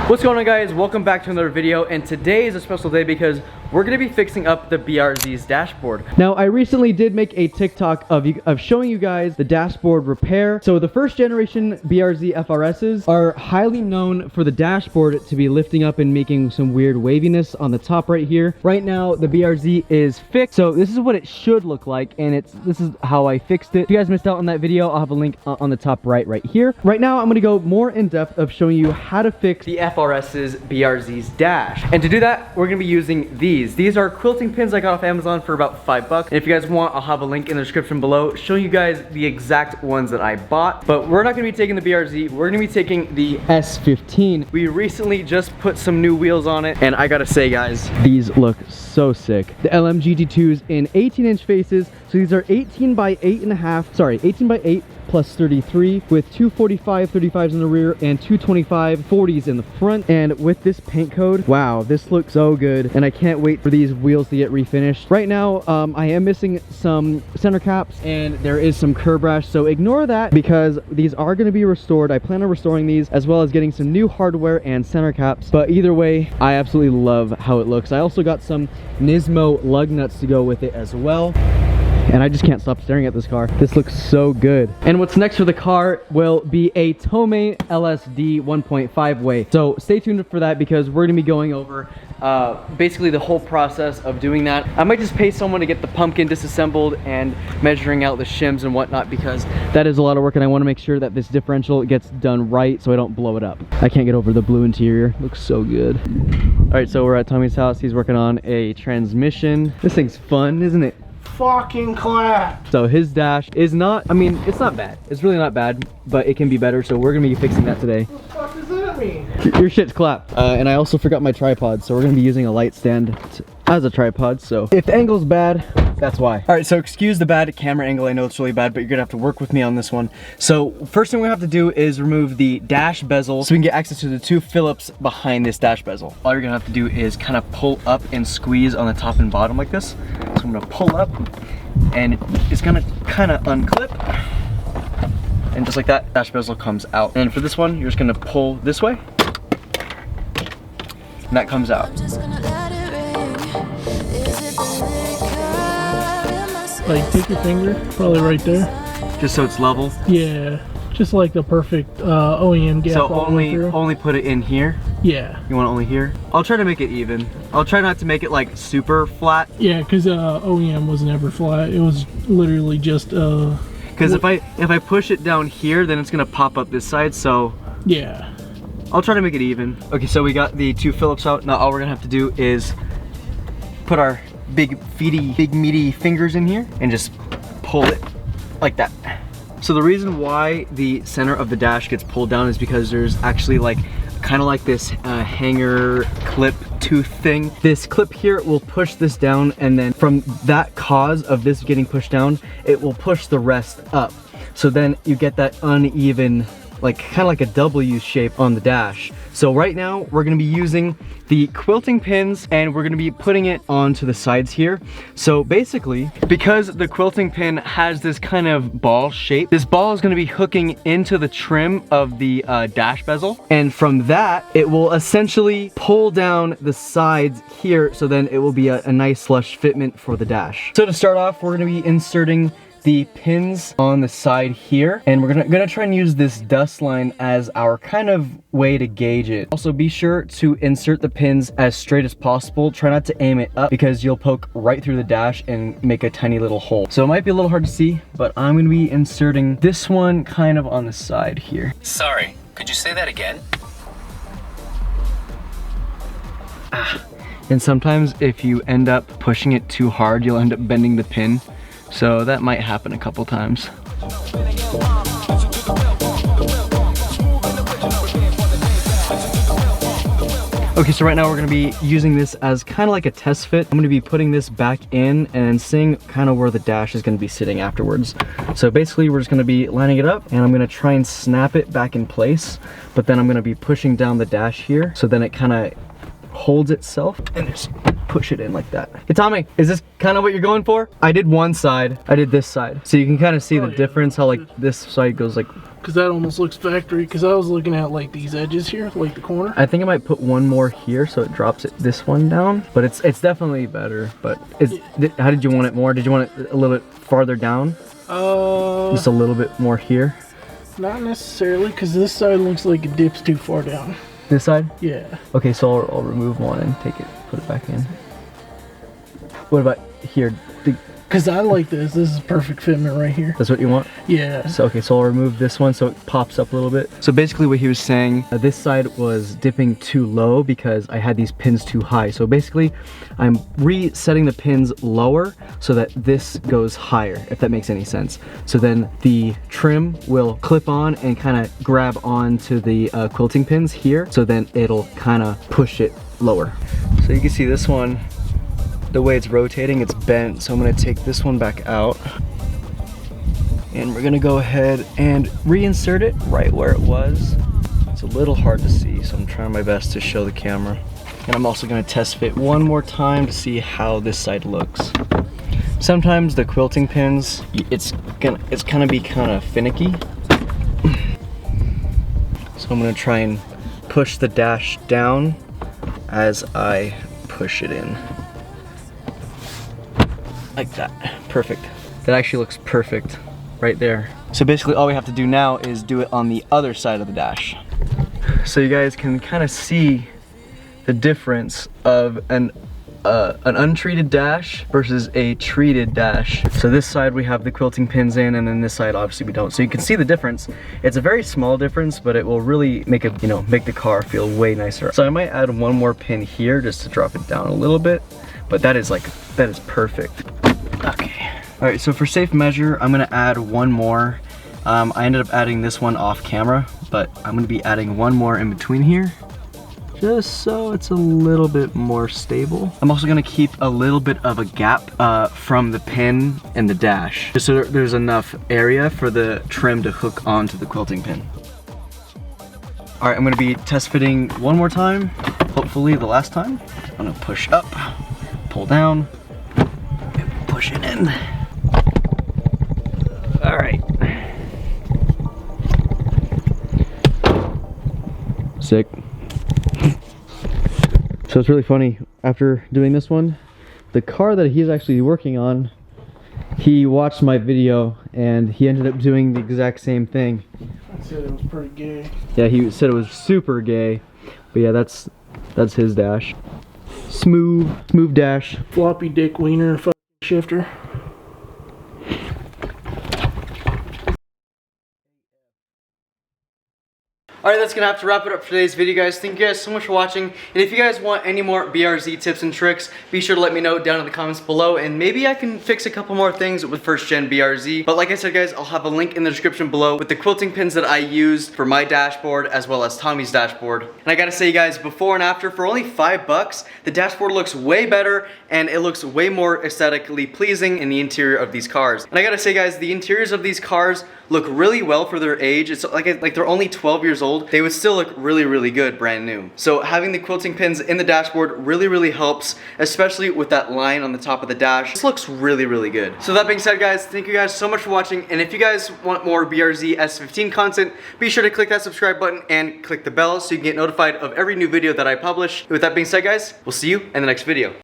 What's going on, guys? Welcome back to another video, and today is a special day because we're going to be fixing up the BRZ's dashboard. Now, I recently did make a TikTok of showing you guys the dashboard repair. So the first generation BRZ FRSs are highly known for the dashboard to be lifting up and making some weird waviness on the top right here. Right now, the BRZ is fixed, so this is what it should look like, and this is how I fixed it. If you guys missed out on that video, I'll have a link on the top right here. Right now, I'm going to go more in depth of showing you how to fix the FRS's BRZ's dash. And to do that, we're gonna be using these. These are quilting pins I got off Amazon for about $5. And if you guys want, I'll have a link in the description below showing you guys the exact ones that I bought. But we're not gonna be taking the BRZ, we're gonna be taking the S15. We recently just put some new wheels on it, and I gotta say, guys, these look so sick. The LM GT2s in 18-inch faces. So these are 18 by 8.5, sorry, 18 by 8 plus 33 with 245 35s in the rear and 225 40s in the front. And with this paint code, wow, this looks so good, and I can't wait for these wheels to get refinished. Right now, I am missing some center caps and there is some curb rash, so ignore that because these are going to be restored. I plan on restoring these as well as getting some new hardware and center caps, but either way, I absolutely love how it looks. I also got some Nismo lug nuts to go with it as well. And I just can't stop staring at this car. This looks so good. And what's next for the car will be a Tomei LSD 1.5 way. So stay tuned for that because we're gonna be going over basically the whole process of doing that. I might just pay someone to get the pumpkin disassembled and measuring out the shims and whatnot because that is a lot of work, and I wanna make sure that this differential gets done right so I don't blow it up. I can't get over the blue interior. Looks so good. All right, so we're at Tommy's house. He's working on a transmission. This thing's fun, isn't it? Fucking clap. So his dash is not, I mean, it's not bad. It's really not bad, but it can be better. So we're gonna be fixing that today. What the fuck does that mean? Your shit's clap. And I also forgot my tripod, so we're gonna be using a light stand as a tripod. So if the angle's bad, that's why. All right, so excuse the bad camera angle. I know it's really bad, but you're gonna have to work with me on this one. So first thing we have to do is remove the dash bezel so we can get access to the two Phillips behind this dash bezel. All you're gonna have to do is kind of pull up and squeeze on the top and bottom like this. So I'm gonna pull up and it's gonna kind of unclip. And just like that, dash bezel comes out. And for this one, you're just gonna pull this way and that comes out. Like, take your finger, probably right there. Just so it's level? Yeah, just like the perfect OEM gap. So only put it in here? Yeah. You want it only here? I'll try to make it even. I'll try not to make it like super flat. Yeah, because OEM was never flat. It was literally just because if I push it down here, then it's gonna pop up this side, so yeah. I'll try to make it even. Okay, so we got the two Phillips out. Now all we're gonna have to do is put our big meaty fingers in here and just pull it like that. So the reason why the center of the dash gets pulled down is because there's actually like kind of like this hanger clip tooth thing. This clip here will push this down, and then from that cause of this getting pushed down, it will push the rest up. So then you get that uneven, like kind of like a W shape on the dash. So right now we're gonna be using the quilting pins and we're gonna be putting it onto the sides here. So basically, because the quilting pin has this kind of ball shape, this ball is gonna be hooking into the trim of the dash bezel. And from that, it will essentially pull down the sides here, so then it will be a nice slush fitment for the dash. So to start off, we're gonna be inserting the pins on the side here, and we're gonna try and use this dust line as our kind of way to gauge it. Also, be sure to insert the pins as straight as possible. Try not to aim it up because you'll poke right through the dash and make a tiny little hole. So it might be a little hard to see, but I'm gonna be inserting this one kind of on the side here. Sorry, could you say that again? And sometimes if you end up pushing it too hard, you'll end up bending the pin. So that might happen a couple times. Okay, so right now we're gonna be using this as kind of like a test fit. I'm gonna be putting this back in and seeing kind of where the dash is gonna be sitting afterwards. So basically we're just gonna be lining it up and I'm gonna try and snap it back in place, but then I'm gonna be pushing down the dash here, so then it kind of holds itself and just push it in like that. Hey Tommy, is this kind of what you're going for? I did one side, I did this side. So you can kind of see the difference, how like this side goes like Because that almost looks factory. Because I was looking at like these edges here, like the corner. I think I might put one more here so it drops this one down. But it's definitely better. But how did you want it more? Did you want it a little bit farther down? Just a little bit more here? Not necessarily, because this side looks like it dips too far down. This side? Yeah. Okay, so I'll remove one and put it back in. What about here? Because I like this. This is perfect fitment right here. That's what you want? Yeah. So, okay, so I'll remove this one so it pops up a little bit. So basically what he was saying, this side was dipping too low because I had these pins too high. So basically, I'm resetting the pins lower so that this goes higher, if that makes any sense. So then the trim will clip on and kind of grab onto the quilting pins here. So then it'll kind of push it lower. So you can see this one, the way it's rotating, it's bent. So I'm gonna take this one back out and we're gonna go ahead and reinsert it right where it was. It's a little hard to see, so I'm trying my best to show the camera. And I'm also gonna test fit one more time to see how this side looks. Sometimes the quilting pins, it's gonna be kind of finicky. So I'm gonna try and push the dash down as I push it in. Like that, perfect. That actually looks perfect right there. So basically all we have to do now is do it on the other side of the dash. So you guys can kind of see the difference of an untreated dash versus a treated dash. So this side we have the quilting pins in, and then this side obviously we don't. So you can see the difference. It's a very small difference, but it will really make it, make the car feel way nicer. So I might add one more pin here just to drop it down a little bit, but that is perfect. Okay. All right, so for safe measure, I'm gonna add one more. I ended up adding this one off camera, but I'm gonna be adding one more in between here, just so it's a little bit more stable. I'm also gonna keep a little bit of a gap from the pin and the dash, just so there's enough area for the trim to hook onto the quilting pin. All right, I'm gonna be test fitting one more time, hopefully the last time. I'm gonna push up, pull down, and push it in. All right. Sick. So it's really funny, after doing this one, the car that he's actually working on, he watched my video and he ended up doing the exact same thing. I said it was pretty gay. Yeah, he said it was super gay, but yeah, that's his dash. Smooth dash. Floppy dick wiener shifter. Alright, that's gonna have to wrap it up for today's video, guys. Thank you guys so much for watching. And if you guys want any more BRZ tips and tricks, be sure to let me know down in the comments below, and maybe I can fix a couple more things with first gen BRZ. But like I said, guys, I'll have a link in the description below with the quilting pins that I used for my dashboard as well as Tommy's dashboard. And I gotta say, guys, before and after, for only $5, the dashboard looks way better and it looks way more aesthetically pleasing in the interior of these cars. And I gotta say, guys, the interiors of these cars look really well for their age. It's like they're only 12 years old. They would still look really good brand new. So having the quilting pins in the dashboard really helps, especially with that line on the top of the dash. This looks really good. So that being said, guys, thank you guys so much for watching, and if you guys want more BRZ S15 content, be sure to click that subscribe button and click the bell so you can get notified of every new video that I publish. With that being said, guys, we'll see you in the next video.